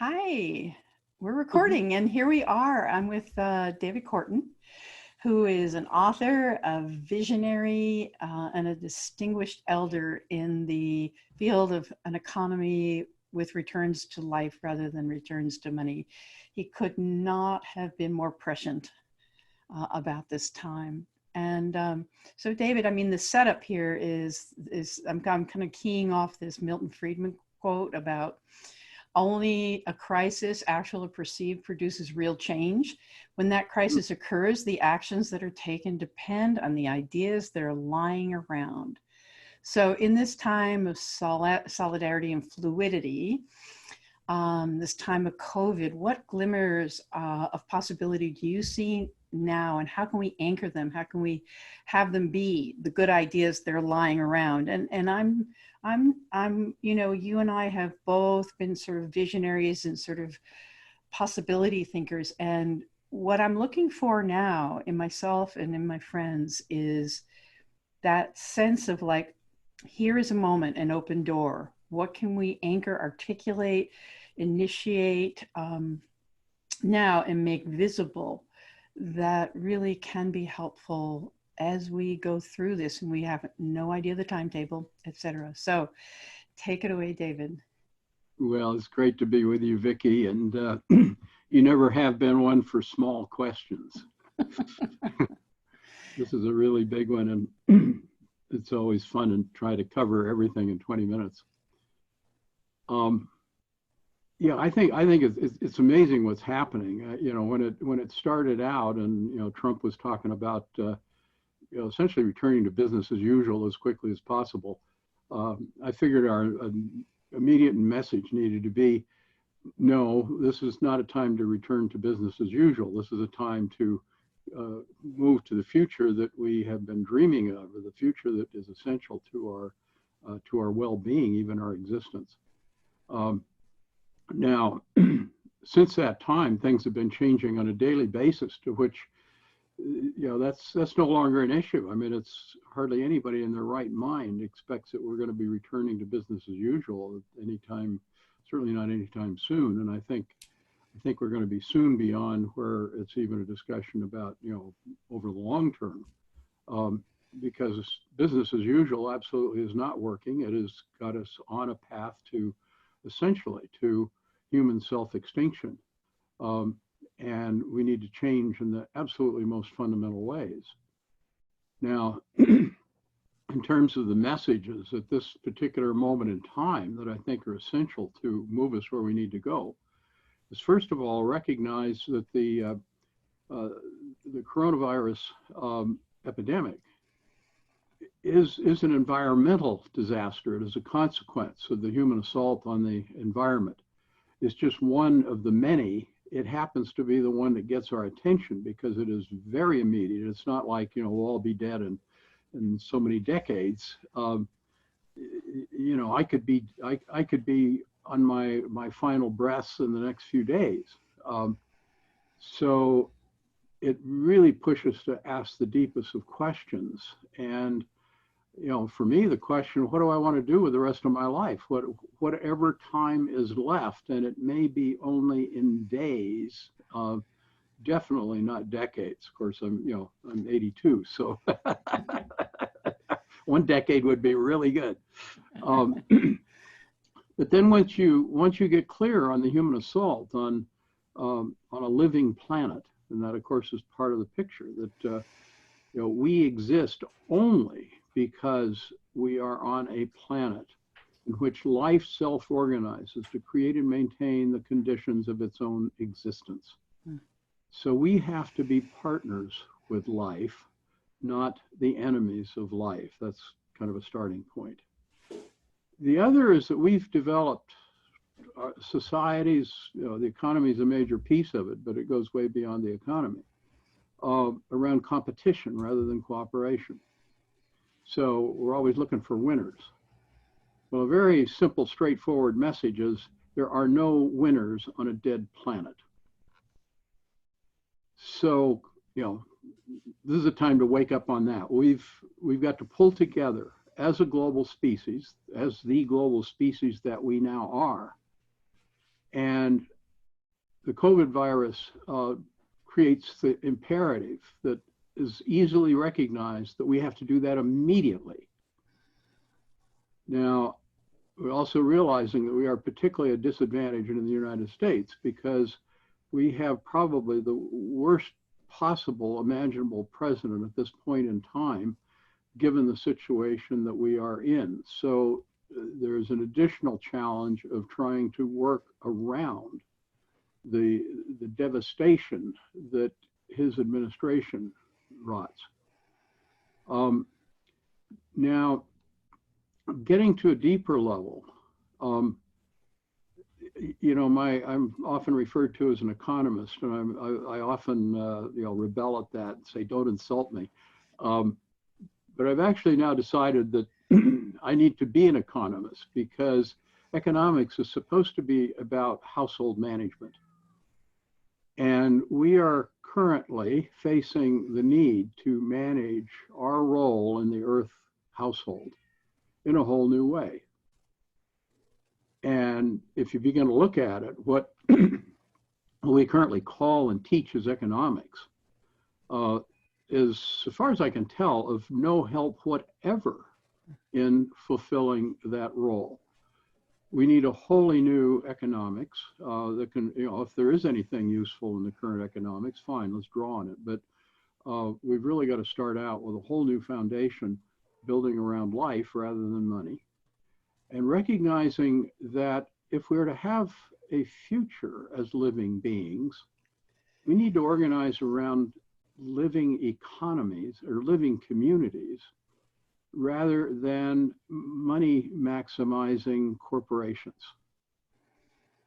Hi, we're recording and here we are. I'm with David Korten, who is an author, a visionary, and a distinguished elder in the field of an economy with returns to life rather than returns to money. He could not have been more prescient about this time. And so David, I mean, the setup here is I'm kind of keying off this Milton Friedman quote about only a crisis, actual or perceived, produces real change. When that crisis occurs, the actions that are taken depend on the ideas that are lying around. So in this time of solidarity and fluidity, this time of COVID, what glimmers of possibility do you see now, and how can we anchor them? How can we have them be the good ideas that are lying around? And I'm, you know, you and I have both been sort of visionaries and sort of possibility thinkers. And what I'm looking for now in myself and in my friends is that sense of like, here is a moment, an open door. What can we anchor, articulate, initiate now and make visible that really can be helpful as we go through this and we have no idea the timetable, etc. So take it away, David. Well, it's great to be with you, Vicki, and you never have been one for small questions. This is a really big one, and it's always fun to try to cover everything in 20 minutes. Yeah, I think it's amazing what's happening. You know, when it started out, and you know, Trump was talking about you know, essentially returning to business as usual as quickly as possible. I figured our immediate message needed to be, no, this is not a time to return to business as usual. This is a time to move to the future that we have been dreaming of, or the future that is essential to our well-being, even our existence. Now, since that time, things have been changing on a daily basis, to which, you know, that's no longer an issue. I mean, it's hardly anybody in their right mind expects that we're going to be returning to business as usual at any time, certainly not anytime soon. And I think we're going to be soon beyond where it's even a discussion about, you know, over the long term, because business as usual absolutely is not working. It has got us on a path to essentially to human self-extinction. And we need to change in the absolutely most fundamental ways. Now, in terms of the messages at this particular moment in time that I think are essential to move us where we need to go, is first of all, recognize that the coronavirus epidemic is an environmental disaster. It is a consequence of the human assault on the environment. It's just one of the many. It happens to be the one that gets our attention because it is very immediate. It's not like, you know, we'll all be dead in so many decades. You know, I could be on my final breaths in the next few days. So it really pushes to ask the deepest of questions. And you know, for me, the question, what do I want to do with the rest of my life? Whatever time is left, and it may be only in days, definitely not decades. Of course, I'm 82, so one decade would be really good. But then once you get clear on the human assault on a living planet, and that of course is part of the picture, that you know, we exist only because we are on a planet in which life self-organizes to create and maintain the conditions of its own existence. So we have to be partners with life, not the enemies of life. That's kind of a starting point. The other is that we've developed societies, you know, the economy is a major piece of it, but it goes way beyond the economy, around competition rather than cooperation. So we're always looking for winners. Well, a very simple, straightforward message is there are no winners on a dead planet. So, you know, this is a time to wake up on that. We've got to pull together as a global species, as the global species that we now are, And the COVID virus creates the imperative that is easily recognized that we have to do that immediately. Now, we're also realizing that we are particularly at a disadvantage in the United States because we have probably the worst possible imaginable president at this point in time, given the situation that we are in. So there's an additional challenge of trying to work around the devastation that his administration wrought. Now, getting to a deeper level, you know, I'm often referred to as an economist, and I often you know, rebel at that and say, don't insult me. But I've actually now decided that I need to be an economist because economics is supposed to be about household management. And we are currently facing the need to manage our role in the Earth household in a whole new way. And if you begin to look at it, what we currently call and teach as economics is, as far as I can tell, of no help whatever in fulfilling that role. We need a wholly new economics that can, you know, if there is anything useful in the current economics, fine, let's draw on it. But we've really got to start out with a whole new foundation, building around life rather than money, and recognizing that if we're to have a future as living beings, we need to organize around living economies or living communities rather than money maximizing corporations.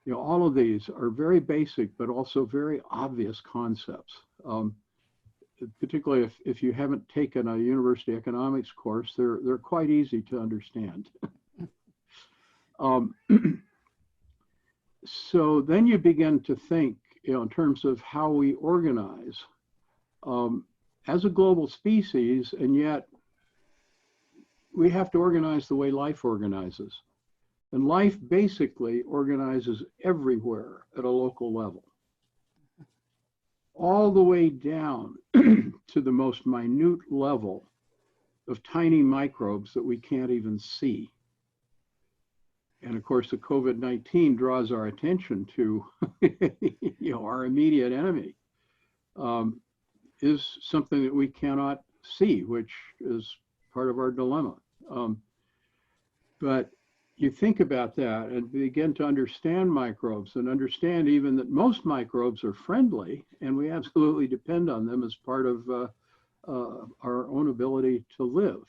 You know, all of these are very basic, but also very obvious concepts. Particularly if you haven't taken a university economics course, they're quite easy to understand. So then you begin to think, you know, in terms of how we organize as a global species, and yet we have to organize the way life organizes. And life basically organizes everywhere at a local level, all the way down to the most minute level of tiny microbes that we can't even see. And of course, the COVID-19 draws our attention to, you know, our immediate enemy is something that we cannot see, which is part of our dilemma. But you think about that and begin to understand microbes and understand even that most microbes are friendly and we absolutely depend on them as part of our own ability to live.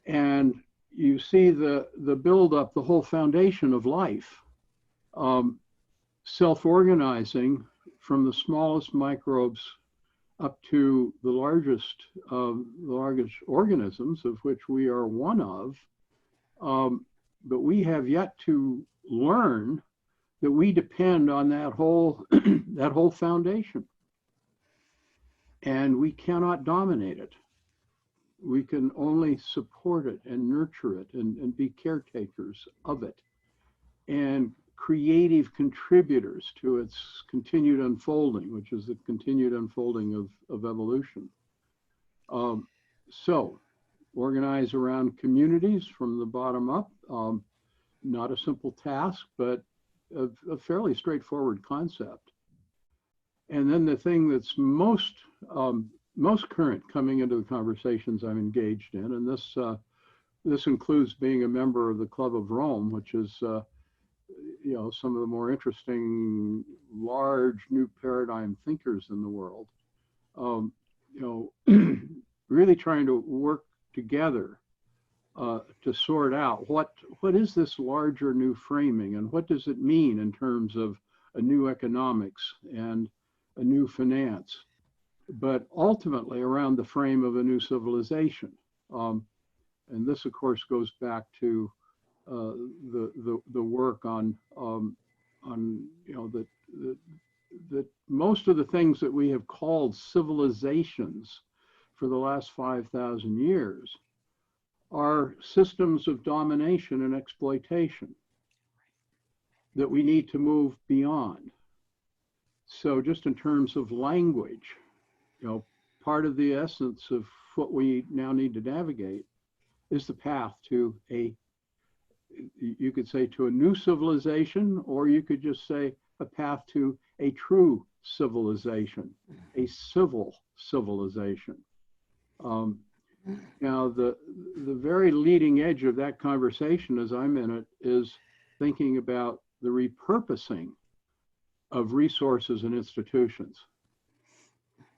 And you see the buildup, the whole foundation of life, self-organizing from the smallest microbes up to the largest organisms, of which we are one of. But we have yet to learn that we depend on that whole that whole foundation, and we cannot dominate it. We can only support it and nurture it and be caretakers of it and creative contributors to its continued unfolding, which is the continued unfolding of evolution. So organize around communities from the bottom up. Not a simple task, but a fairly straightforward concept. And then the thing that's most current coming into the conversations I'm engaged in, and this includes being a member of the Club of Rome, which is you know, some of the more interesting, large new paradigm thinkers in the world. You know, really trying to work together to sort out what is this larger new framing and what does it mean in terms of a new economics and a new finance, but ultimately around the frame of a new civilization. And this, of course, goes back to the work on you know, that most of the things that we have called civilizations for the last 5,000 years are systems of domination and exploitation. that we need to move beyond. So just in terms of language, part of the essence of what we now need to navigate is the path to you could say to a new civilization, or you could just say a path to a true civilization, a civil civilization. Now, the very leading edge of that conversation as I'm in it is thinking about the repurposing of resources and institutions.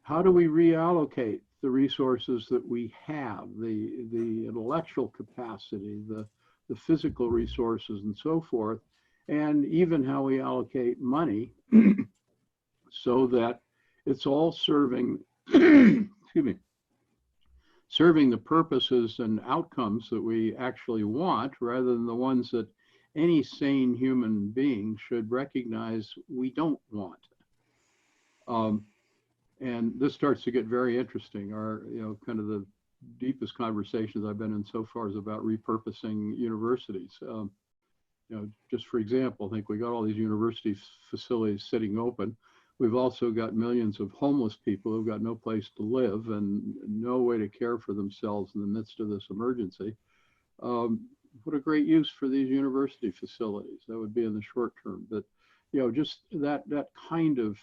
How do we reallocate the resources that we have, the intellectual capacity, the physical resources and so forth, and even how we allocate money so that it's all serving, excuse me, serving the purposes and outcomes that we actually want, rather than the ones that any sane human being should recognize we don't want. And this starts to get very interesting. Our, kind of the deepest conversations I've been in so far is about repurposing universities. Just for example, I think we got all these university facilities sitting open. We've also got millions of homeless people who've got no place to live and no way to care for themselves in the midst of this emergency. What a great use for these university facilities. That would be in the short term, but just that kind of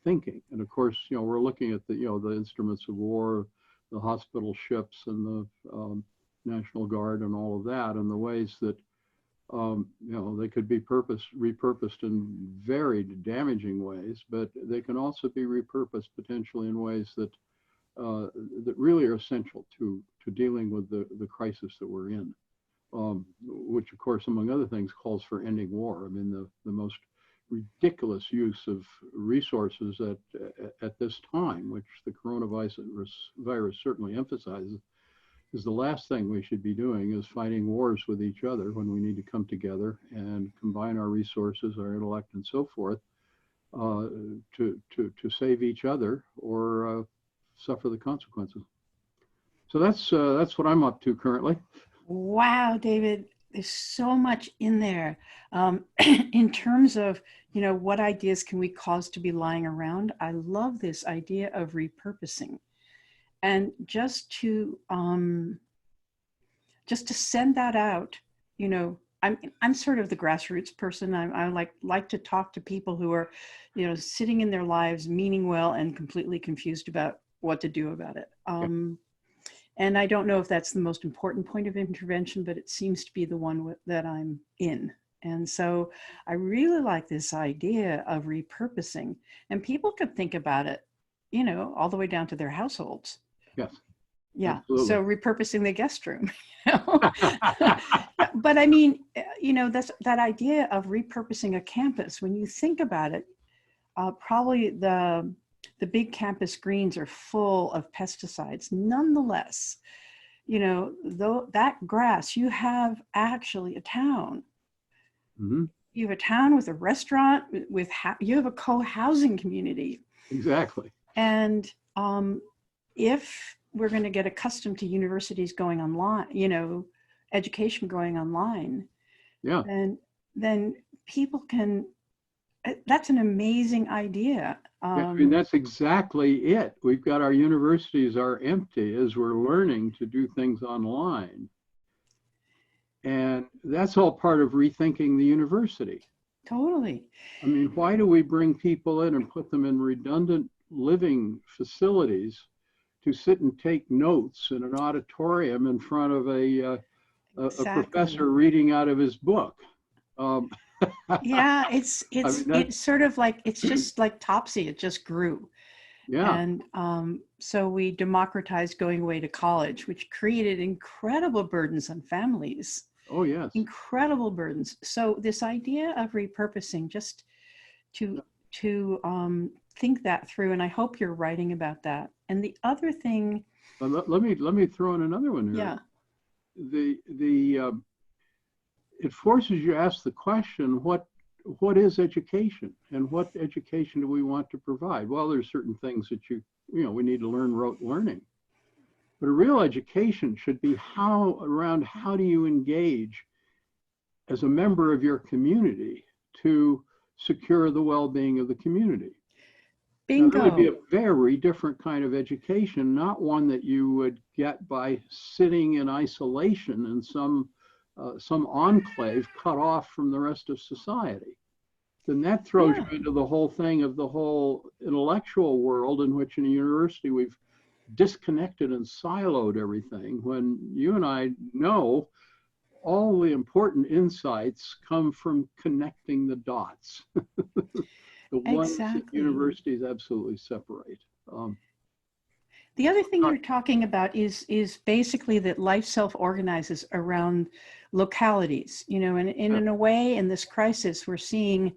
thinking. And of course, we're looking at the instruments of war, the hospital ships, and the National Guard, and all of that, and the ways that they could be repurposed in very damaging ways, but they can also be repurposed potentially in ways that that really are essential to dealing with the crisis that we're in. Which, of course, among other things, calls for ending war. I mean, the most ridiculous use of resources at this time, which the coronavirus certainly emphasizes, is the last thing we should be doing is fighting wars with each other, when we need to come together and combine our resources, our intellect, and so forth, to save each other or suffer the consequences. So that's what I'm up to currently. Wow, David, there's so much in there. In terms of, what ideas can we cause to be lying around? I love this idea of repurposing. And just to send that out, I'm sort of the grassroots person. I like to talk to people who are, sitting in their lives, meaning well, and completely confused about what to do about it. And I don't know if that's the most important point of intervention, but it seems to be the one that I'm in. And so I really like this idea of repurposing, and people could think about it, all the way down to their households. Yes. Yeah. Absolutely. So repurposing the guest room. But I mean, that's that idea of repurposing a campus. When you think about it, probably the big campus greens are full of pesticides. Nonetheless, though that grass, you have actually a town. Mm-hmm. You have a town with a restaurant, you have a co-housing community. Exactly. And if we're going to get accustomed to universities going online, education going online, yeah, then people can. That's an amazing idea. I mean, that's exactly it. We've got our universities are empty as we're learning to do things online. And that's all part of rethinking the university. Totally. I mean, why do we bring people in and put them in redundant living facilities to sit and take notes in an auditorium in front of a professor reading out of his book? Yeah, it's sort of like, it's just like Topsy, it just grew. Yeah. And so we democratized going away to college, which created incredible burdens on families. Oh, yes. Incredible burdens. So this idea of repurposing, just to think that through, and I hope you're writing about that. And the other thing. Let me throw in another one here. Yeah. It forces you to ask the question, what is education, and what education do we want to provide? Well, there's certain things that we need to learn rote learning. But a real education should be how do you engage as a member of your community to secure the well-being of the community. Now, that would be Bingo. a very different kind of education, not one that you would get by sitting in isolation in some enclave cut off from the rest of society. Then that throws Yeah. you into the whole thing of the whole intellectual world in which in a university we've disconnected and siloed everything, when you and I know all the important insights come from connecting the dots. The ones that Exactly. universities absolutely separate. The other thing Not, you're talking about is basically that life self-organizes around localities, you know, and in a way, in this crisis, we're seeing,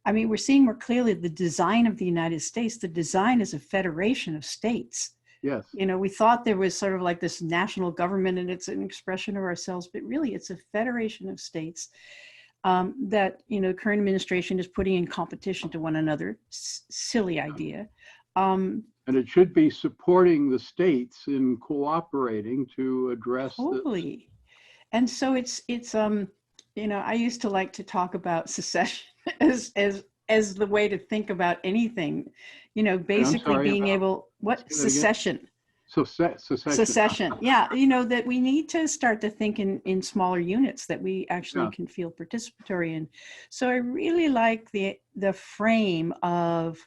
I mean, we're seeing more clearly the design of the United States. The design is a federation of states. yes, You know, we thought there was sort of like this national government and it's an expression of ourselves, but really it's a federation of states that, you know, the current administration is putting in competition to one another. Silly idea. and it should be supporting the states in cooperating to address this. Totally. And so you know, I used to like to talk about secession as the way to think about anything, you know, And I'm basically sorry being about, able, what? say that again? Secession. So secession. Secession. Yeah, you know, that we need to start to think in smaller units that we actually Yeah, can feel participatory in. So I really like the frame of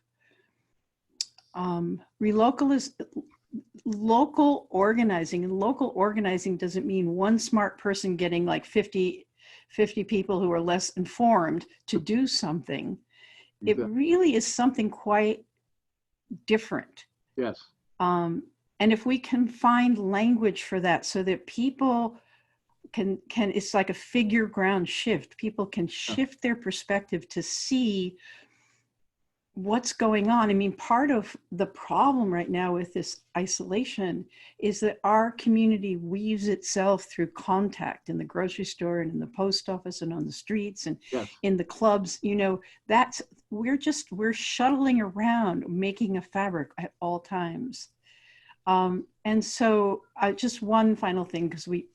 local organizing. And local organizing doesn't mean one smart person getting like 50 people who are less informed to do something. It exactly. really is something quite different. Yes. And if we can find language for that so that people can it's like a figure ground shift. People can Yeah. shift their perspective to see what's going on. I mean, part of the problem right now with this isolation is that our community weaves itself through contact in the grocery store and in the post office and on the streets and Yes. in the clubs. You know, we're shuttling around making a fabric at all times. And so just one final thing, because we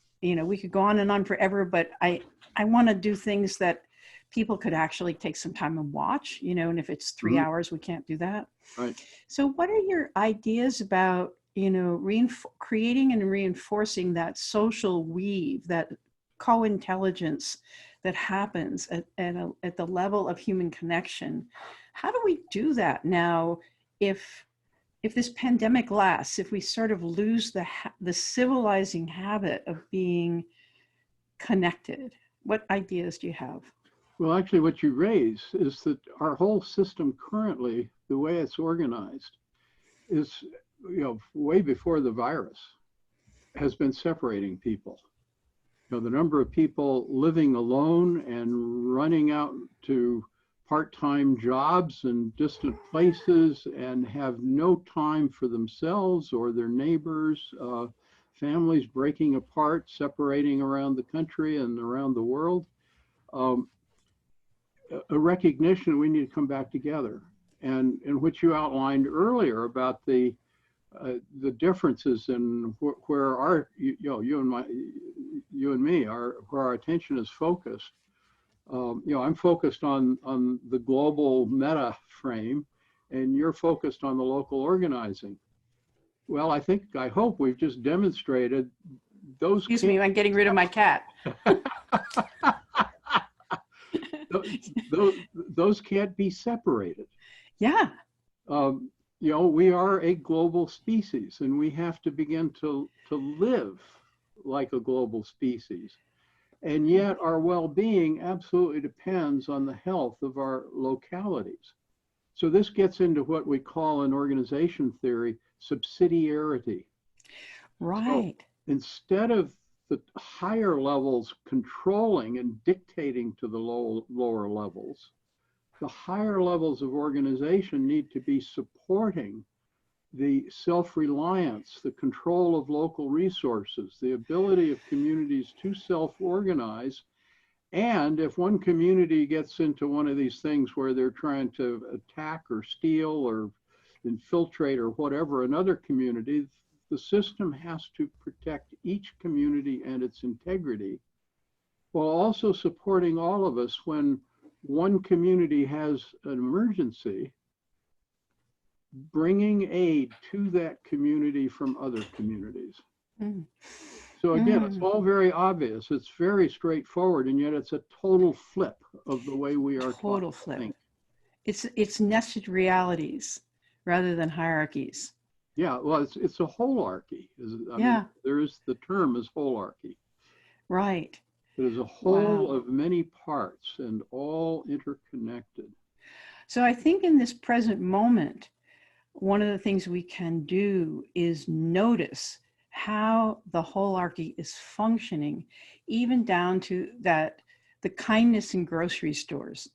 could go on and on forever, but I want to do things that people could actually take some time and watch, you know, and if it's 3 hours, we can't do that. Right. So what are your ideas about, you know, creating and reinforcing that social weave, that co-intelligence that happens at the level of human connection? How do we do that now if this pandemic lasts, if we sort of lose the civilizing habit of being connected? What ideas do you have? Well, actually, what you raise is that our whole system currently, the way it's organized, is, you know, way before the virus, has been separating people. You know, the number of people living alone and running out to part-time jobs in distant places and have no time for themselves or their neighbors, families breaking apart, separating around the country and around the world. A recognition we need to come back together, and in which you outlined earlier about the differences in where our, you know, you and me are, where our attention is focused. You know, I'm focused on the global meta frame, and you're focused on the local organizing. Well, I hope we've just demonstrated those. Excuse me, I'm getting rid of my cat. those can't be separated. Yeah. You know, we are a global species, and we have to begin to live like a global species. And yet our well-being absolutely depends on the health of our localities. So this gets into what we call in organization theory, subsidiarity. Right. So instead of the higher levels controlling and dictating to the lower levels, the higher levels of organization need to be supporting the self-reliance, the control of local resources, the ability of communities to self-organize. And if one community gets into one of these things where they're trying to attack or steal or infiltrate or whatever another community, the system has to protect each community and its integrity while also supporting all of us when one community has an emergency, bringing aid to that community from other communities. Mm. So again, it's Mm. all very obvious. It's very straightforward, and yet it's a total flip of the way we are taught Total to flip. think. It's nested realities rather than hierarchies. Yeah, well, it's a holarchy. I mean, Yeah, there is the term is holarchy. right. It is a whole Wow. of many parts and all interconnected. So I think in this present moment, one of the things we can do is notice how the holarchy is functioning, even down to that the kindness in grocery stores.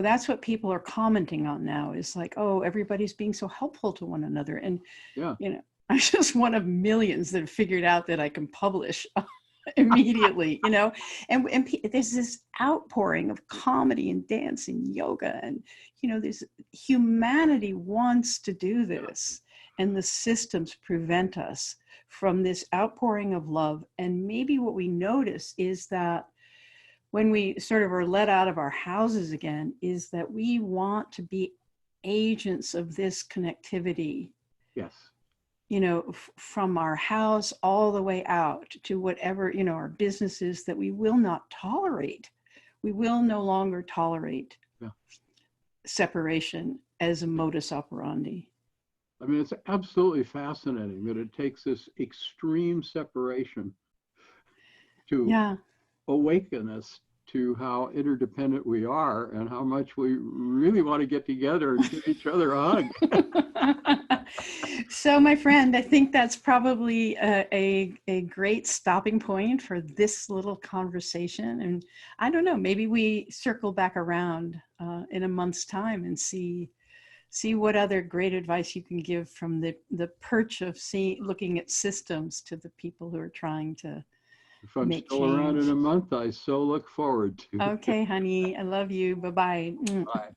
That's what people are commenting on now, is like, oh, everybody's being so helpful to one another. And Yeah. I'm just one of millions that have figured out that I can publish immediately, and there's this outpouring of comedy and dance and yoga, and this humanity wants to do this, and the systems prevent us from this outpouring of love. And maybe what we notice is that when we sort of are let out of our houses again, is that we want to be agents of this connectivity, Yes. from our house all the way out to whatever, our businesses, that we will not tolerate. We will no longer tolerate separation as a modus operandi. I mean, it's absolutely fascinating that it takes this extreme separation to awaken us to how interdependent we are and how much we really want to get together and give each other a hug. So, my friend, I think that's probably a great stopping point for this little conversation. And I don't know, maybe we circle back around in a month's time and see what other great advice you can give from the perch of looking at systems to the people who are trying to If I'm make still around in change. a month, I so look forward to it. Okay, honey, I love you. Bye-bye. Bye.